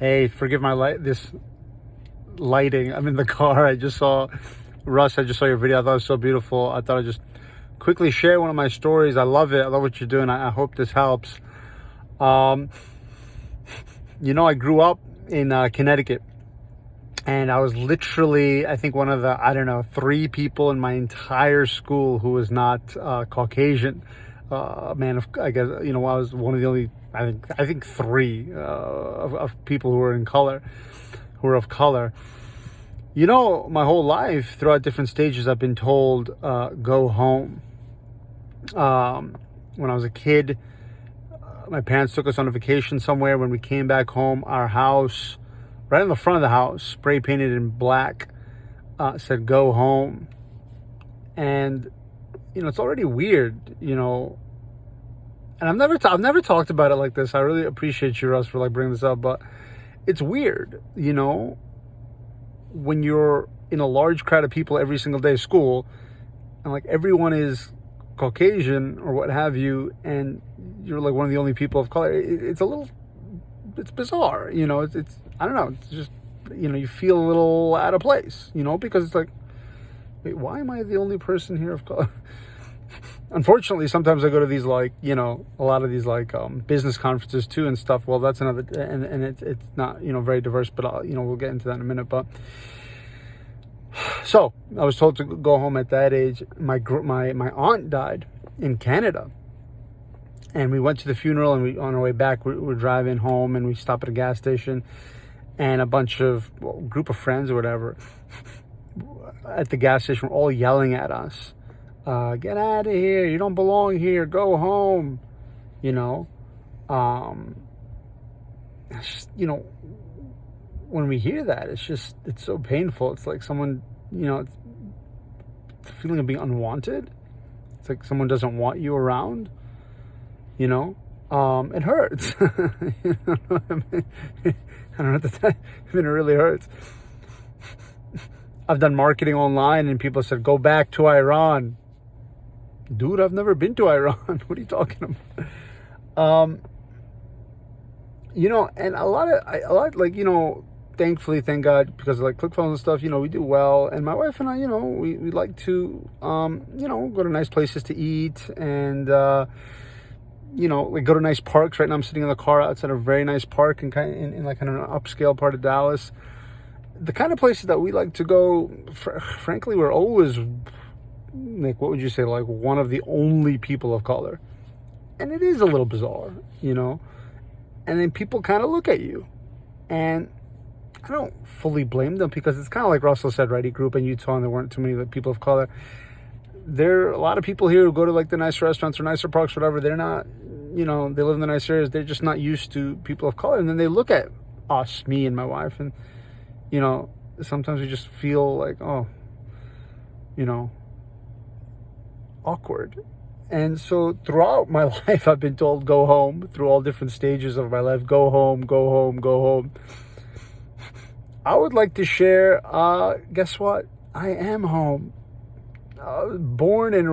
Hey, forgive my this lighting. I'm in the car. I just saw Russ. I just saw your video. I thought it was so beautiful. I thought I'd just quickly share one of my stories. I love it. I love what you're doing. I hope this helps. I grew up in Connecticut, and I was literally, I think, one of the, I don't know, 3 people in my entire school who was not Caucasian. Man, I guess, I was one of the only, I think 3 of people who were of color. My whole life, throughout different stages, I've been told, go home. When I was a kid, my parents took us on a vacation somewhere. When we came back home, our house, right in the front of the house, spray painted in black, said "Go home." And it's already weird, and I've never talked about it like this. I really appreciate you, Russ, for bringing this up, but it's weird, when you're in a large crowd of people every single day at school, and everyone is Caucasian or what have you, and you're one of the only people of color. It's bizarre, it's I don't know, it's just, you feel a little out of place, because it's wait, why am I the only person here of color? Unfortunately, sometimes I go to these a lot of these business conferences too and stuff. Well, that's another, and it's not very diverse, but we'll get into that in a minute. But so I was told to go home at that age. My aunt died in Canada, and we went to the funeral, and on our way back we're driving home, and we stop at a gas station, and a bunch of group of friends or whatever at the gas station were all yelling at us. Get out of here, you don't belong here, go home. It's just, when we hear that, it's so painful. It's like someone, it's the feeling of being unwanted. It's like someone doesn't want you around, it hurts. I don't know at the time, it really hurts. I've done marketing online, and people said, go back to Iran. Dude, I've never been to Iran. What are you talking about? And a lot, thankfully, thank God, because of ClickFunnels and stuff, we do well. And my wife and I, we like to, go to nice places to eat, and, we go to nice parks. Right now I'm sitting in the car outside a very nice park in an upscale part of Dallas. The kind of places that we like to go, frankly, we're always, what would you say, one of the only people of color. And it is a little bizarre, and then people kind of look at you, and I don't fully blame them, because it's kind of like Russell said, right? He grew up in Utah, and there weren't too many people of color. There are a lot of people here who go to the nice restaurants or nicer parks, whatever. They're not, they live in the nice areas. They're just not used to people of color. And then they look at us, me and my wife, and, sometimes we just feel awkward. And so throughout my life, I've been told, go home, through all different stages of my life. Go home, go home, go home. I would like to share, guess what? I am home. Born in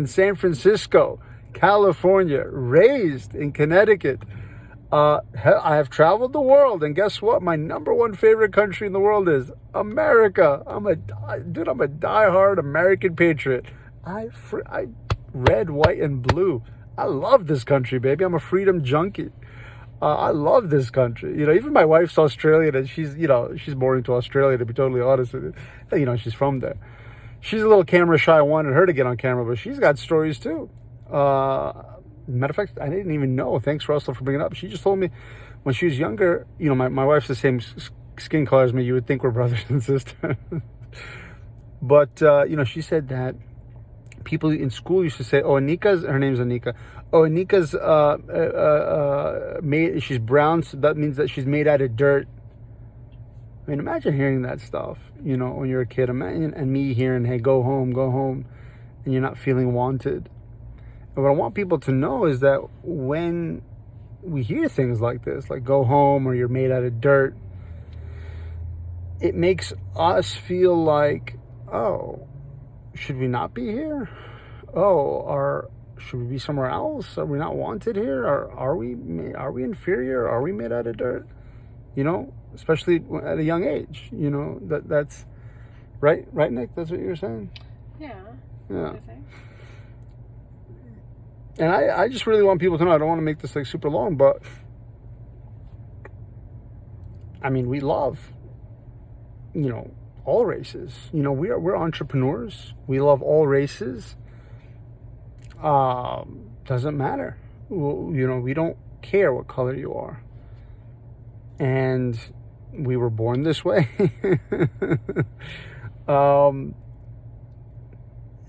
San Francisco, California, raised in Connecticut. I have traveled the world, and guess what? My number one favorite country in the world is America. I'm a diehard American patriot. I red, white, and blue. I love this country, baby. I'm a freedom junkie. I love this country. Even my wife's Australian, and she's born into Australia, to be totally honest with you. She's from there. She's a little camera shy. I wanted her to get on camera, but she's got stories too. Matter of fact, I didn't even know. Thanks, Russell, for bringing it up. She just told me when she was younger, my wife's the same skin color as me. You would think we're brothers and sisters. But, she said that people in school used to say, oh, her name's Anika. Oh, Anika's she's brown, so that means that she's made out of dirt. I mean, imagine hearing that stuff, when you're a kid. Imagine, and me hearing, hey, go home, and you're not feeling wanted. And what I want people to know is that when we hear things like this, like go home or you're made out of dirt, it makes us feel like, oh, should we not be here? Oh, should we be somewhere else? Are we not wanted here? Are we inferior? Are we made out of dirt? Especially at a young age. That's right, Nick. That's what you were saying. Yeah. Yeah. And I just really want people to know. I don't want to make this like super long, but I mean, we love, all races. We're entrepreneurs. We love all races. Doesn't matter. We don't care what color you are. And we were born this way.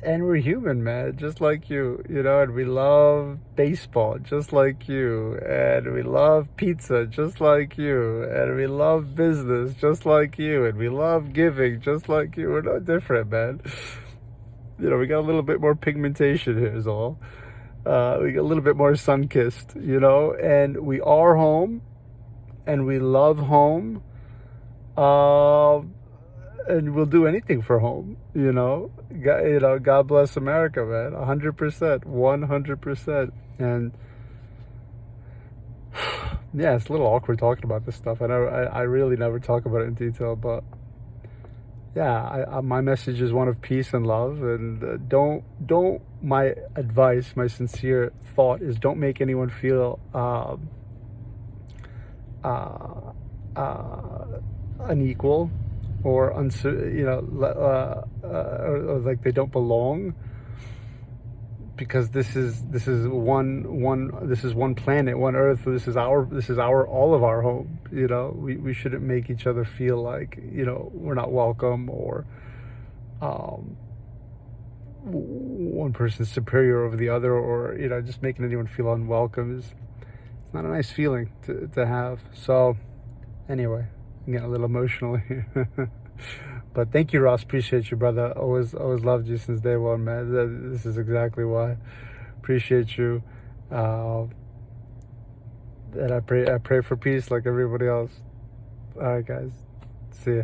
And we're human, man, just like you, and we love baseball just like you, and we love pizza just like you, and we love business just like you, and we love giving just like you. We're no different, man. We got a little bit more pigmentation here is all. We got a little bit more sun-kissed, and we are home, and we love home. And we'll do anything for home, God bless America, man. 100%, 100%. And yeah, it's a little awkward talking about this stuff. I really never talk about it in detail, but yeah, my message is one of peace and love. And don't. My advice, my sincere thought is, don't make anyone feel unequal, or or like they don't belong, because this is one planet, one Earth. This is our all of our home. We shouldn't make each other feel like we're not welcome, or one person's superior over the other, or just making anyone feel unwelcome it's not a nice feeling to have. So anyway, I'm getting a little emotional here. But thank you, Ross. Appreciate you, brother. Always loved you since day one, man. This is exactly why. Appreciate you. And I pray for peace like everybody else. All right, guys. See ya.